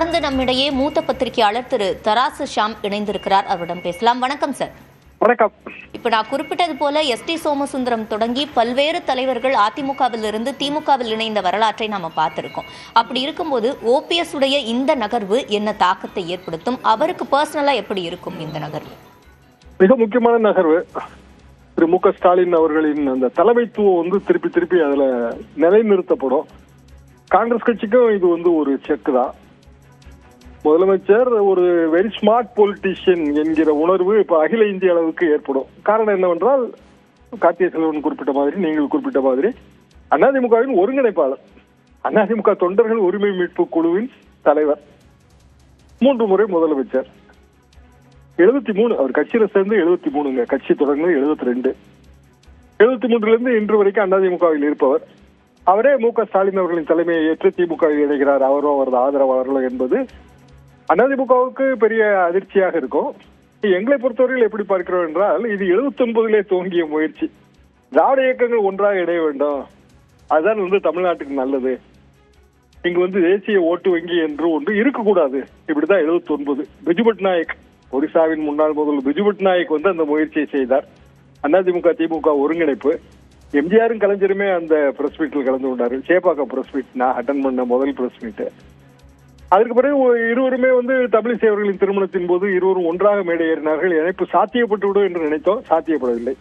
தொடர்ந்து நம்மிடையே மூத்த பத்திரிகையாளர் திரு தராசு ஷாம் இணைந்திருக்கிறார். அவரிடம் பேசலாம். வணக்கம் சார். வணக்கம். இப்ப நான் குறிப்பிட்டது போல எஸ்.டி. சோமசுந்தரம் தொடங்கி பல்வேறு தலைவர்கள் அதிமுகவில் இருந்து திமுகவில் இணைந்த வரலாற்றை நாம பார்த்திருக்கோம். அப்படி இருக்கும்போது ஓபிஎஸ் உடைய இந்த நகர்வு என்ன தாக்கத்தை ஏற்படுத்தும்? அவருக்கு பர்சனலா எப்படி இருக்கும் இந்த நகர்வு? மிக முக்கியமான நகர்வு. திரு மு க ஸ்டாலின் அவர்களின் அந்த தலைமைத்துவம் திருப்பி அதுல நிலைநிறுத்தப்படும். காங்கிரஸ் கட்சிக்கும் இது ஒரு செக் தான். முதலமைச்சர் ஒரு வெரி ஸ்மார்ட் பொலிட்டீஷியன் என்கிற உணர்வு இப்ப அகில இந்திய அளவுக்கு ஏற்படும். காரணம் என்னவென்றால், கார்த்திகை செல்வன் குறிப்பிட்ட மாதிரி, நீங்கள் குறிப்பிட்ட மாதிரி, அதிமுகவின் ஒருங்கிணைப்பாளர், அதிமுக தொண்டர்கள் உரிமை மீட்பு குழுவின் தலைவர், 3 முறை முதலமைச்சர், 73 அவர் கட்சியில சேர்ந்து 73ங்க, கட்சி தொடர்ந்து 72, 73ல இருந்து இன்று வரைக்கும் அதிமுகவில் இருப்பவர். அவரே மு க ஸ்டாலின் அவர்களின் தலைமையை ஏற்று திமுகவில் இணைகிறார். அவரும் அவரது ஆதரவாளர்களோ என்பது அதிமுகவுக்கு பெரிய அதிர்ச்சியாக இருக்கும். எங்களை பொறுத்தவரையில் எப்படி பார்க்கிறோம் என்றால், இது 79லே துவங்கிய முயற்சி. திராவிட இயக்கங்கள் ஒன்றாக இணைய வேண்டும், அதுதான் தமிழ்நாட்டுக்கு நல்லது. இங்கு தேசிய ஓட்டு வங்கி என்று ஒன்று இருக்கக்கூடாது. இப்படிதான் 79 பிஜு பட்நாயக், ஒரிசாவின் முன்னாள் முதல்வர் பிஜு பட்நாயக் அந்த முயற்சியை செய்தார். அதிமுக திமுக ஒருங்கிணைப்பு. எம்ஜிஆரும் கலைஞருமே அந்த பிரஸ் மீட்டில் கலந்து கொண்டார்கள். சேப்பாக்கம் பிரஸ் மீட் நான் அட்டன் பண்ண முதல் பிரஸ் மீட். அதற்கு பிறகு இருவருமே தமிழிசை அவர்களின் திருமணத்தின் போது இருவரும் ஒன்றாக மேடை ஏறினார்கள். இணைப்பு சாத்தியப்பட்டுவிடும் என்று நினைத்தோம், சாத்தியப்படவில்லை.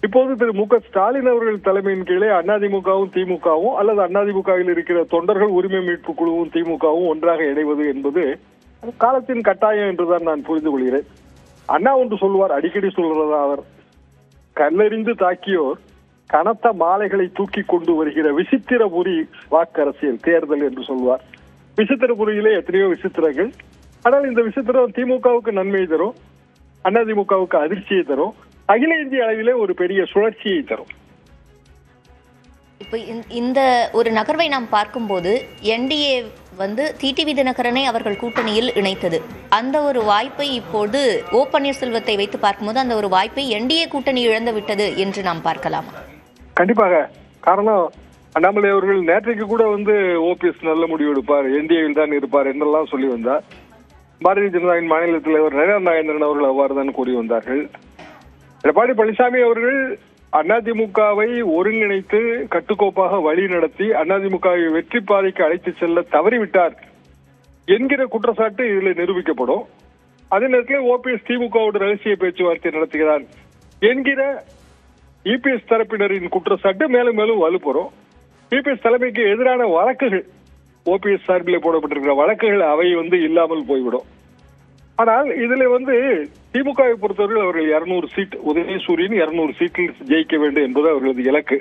இப்போது திரு மு க ஸ்டாலின் அவர்கள் தலைமையின் கீழே அதிமுகவும் திமுகவும் அல்லது அதிமுகவில் இருக்கிற தொண்டர்கள் உரிமை மீட்பு குழுவும் திமுகவும் ஒன்றாக இணைவது என்பது காலத்தின் கட்டாயம் என்றுதான் நான் புரிந்து கொள்கிறேன். அண்ணா ஒன்று சொல்வார், அடிக்கடி சொல்றதா அவர், கல்லெறிந்து தாக்கியோர் கனத்த மாலைகளை தூக்கி கொண்டு வருகிற விசித்திரபுரி வாக்கரசியல் தேர்தல் என்று சொல்வார். விசித்திரபுரியிலே எத்தனையோ விசித்திரங்கள். ஆனால் இந்த விசித்திரம் திமுகவுக்கு நன்மை தரும், அதிமுகவுக்கு அதிர்ச்சியை தரும், அகில இந்திய அளவிலே ஒரு பெரிய சுழற்சியை தரும். இப்ப இந்த ஒரு நகர்வை நாம் பார்க்கும்போது என்டிஏ டிடிவி தினகரனை அவர்கள் கூட்டணியில் இணைத்தது. அந்த ஒரு வாய்ப்பை இப்போது ஓ பன்னீர்செல்வத்தை வைத்து பார்க்கும்போது அந்த ஒரு வாய்ப்பை என்டிஏ கூட்டணி இழந்து விட்டது என்று நாம் பார்க்கலாமா? கண்டிப்பாக. காரணம், அண்ணாமலை அவர்கள் நேற்றைக்கு கூட ஓபிஎஸ் நல்ல முடிவு எடுப்பார், என்டிஏவில் தான் இருப்பார் என்றெல்லாம் சொல்லி வந்தார். பாரதிய ஜனதாவின் மாநில தலைவர் நயனார் நாகேந்திரன் அவர்கள் அவ்வாறு தான் கூறி வந்தார்கள். எடப்பாடி பழனிசாமி அவர்கள் அதிமுகவை ஒருங்கிணைத்து கட்டுக்கோப்பாக வழி நடத்தி அதிமுகவை வெற்றி பாதைக்கு அழைத்து செல்ல தவறிவிட்டார் என்கிற குற்றச்சாட்டு இதில் நிரூபிக்கப்படும். அதே நேரத்தில் ஓபிஎஸ் திமுகவோடு ரகசிய பேச்சுவார்த்தை நடத்துகிறார் என்கிற இபிஎஸ் தரப்பினரின் குற்றச்சாட்டு மேலும் மேலும் வலுப்பெறும். இபிஎஸ் தலைமைக்கு எதிரான வழக்குகள், ஓபிஎஸ் சார்பில் போடப்பட்டிருக்கிற வழக்குகள், அவை இல்லாமல் போய்விடும். ஆனால் இதுல திமுகவை பொறுத்தவர்கள் அவர்கள் 200 சீட், உதயசூரியன் 200 சீட்டில் ஜெயிக்க வேண்டும் என்பது அவர்களது இலக்கு.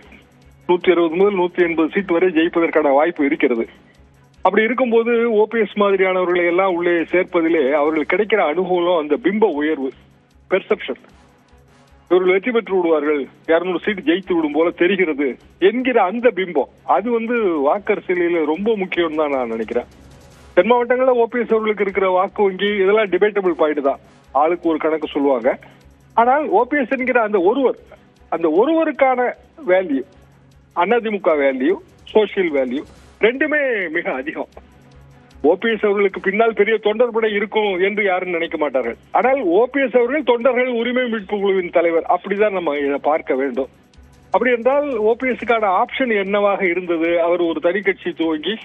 160 முதல் 180 சீட் வரை ஜெயிப்பதற்கான வாய்ப்பு இருக்கிறது. அப்படி இருக்கும்போது ஓபிஎஸ் மாதிரியானவர்களை எல்லாம் உள்ளே சேர்ப்பதிலே அவர்கள் கிடைக்கிற அனுகூலம், அந்த பிம்ப உயர்வு, பெர்செப்ஷன், இவர்கள் வெற்றி பெற்று விடுவார்கள், 200 சீட் ஜெயித்து விடும் போல தெரிகிறது என்கிற அந்த பிம்பம், அது வாக்கரசியலில் ரொம்ப முக்கியம் தான் நான் நினைக்கிறேன். தென் மாவட்டங்களில் ஓபிஎஸ் அவர்களுக்கு இருக்கிற வாக்கு வங்கி இதெல்லாம் டிபேட்டபிள் பாயிண்ட் தான், ஆளுக்கு ஒரு கணக்கு சொல்லுவாங்க. ஆனால் ஓபிஎஸ் என்கிற அந்த ஒருவருக்கான value, AIADMK value, social value ரெண்டுமே மிக அதிகம். ஓபிஎஸ் அவர்களுக்கு பின்னால் பெரிய தொண்டர் படை இருக்கும் என்று யாரும் நினைக்க மாட்டார்கள். ஆனால் ஓபிஎஸ் அவர்கள் தொண்டர்கள் உரிமை மீட்பு குழுவின் தலைவர், அப்படிதான் நம்ம இதை பார்க்க வேண்டும். அப்படி என்றால் ஓபிஎஸ்க்கான ஆப்ஷன் என்னவாக இருந்தது? அவர் ஒரு தனி கட்சி துவங்கி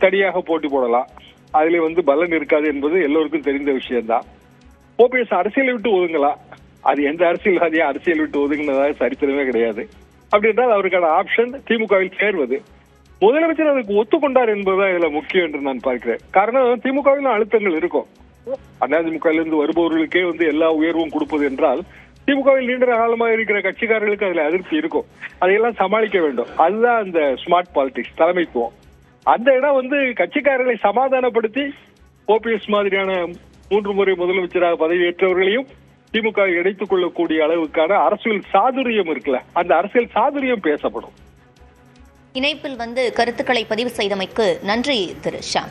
தனியாக போட்டி போடலாம், அதுல பலன் இருக்காது என்பது எல்லோருக்கும் தெரிந்த விஷயம்தான். ஓபிஎஸ் அரசியலை விட்டு ஒதுங்கலாம், அது எந்த அரசியல்வாதியும் அரசியல் விட்டு ஒதுங்கினதாக சரித்திரமே கிடையாது. அப்படி என்றால் அவருக்கான ஆப்ஷன் திமுகவில் சேர்வது. முதலமைச்சர் அதுக்கு ஒத்துக்கொண்டார் என்பதுதான் இதுல முக்கியம் என்று நான் பார்க்கிறேன். காரணம், திமுகவிலும் அழுத்தங்கள் இருக்கும். அதிமுகவிலிருந்து வருபவர்களுக்கே எல்லா உயர்வும் கொடுப்பது என்றால், திமுகவில் நீண்ட காலமாக இருக்கிற கட்சிக்காரர்களுக்கு அதுல அதிருப்தி இருக்கும். அதையெல்லாம் சமாளிக்க வேண்டும். அதுதான் அந்த ஸ்மார்ட் பாலிடிக்ஸ், தலைமைத்துவம். அந்த இடம் கட்சிக்காரர்களை சமாதானப்படுத்தி ஓபிஎஸ் மாதிரியான 3 முறை முதலமைச்சராக பதவியேற்றவர்களையும் திமுக இணைத்துக் கொள்ளக்கூடிய அளவுக்கான அரசியல் சாதுரியம் இருக்குல்ல, அந்த அரசியல் சாதுரியம் பேசப்படும். இணைப்பில் கருத்துக்களை பதிவு செய்தமைக்கு நன்றி திரு ஷாம்.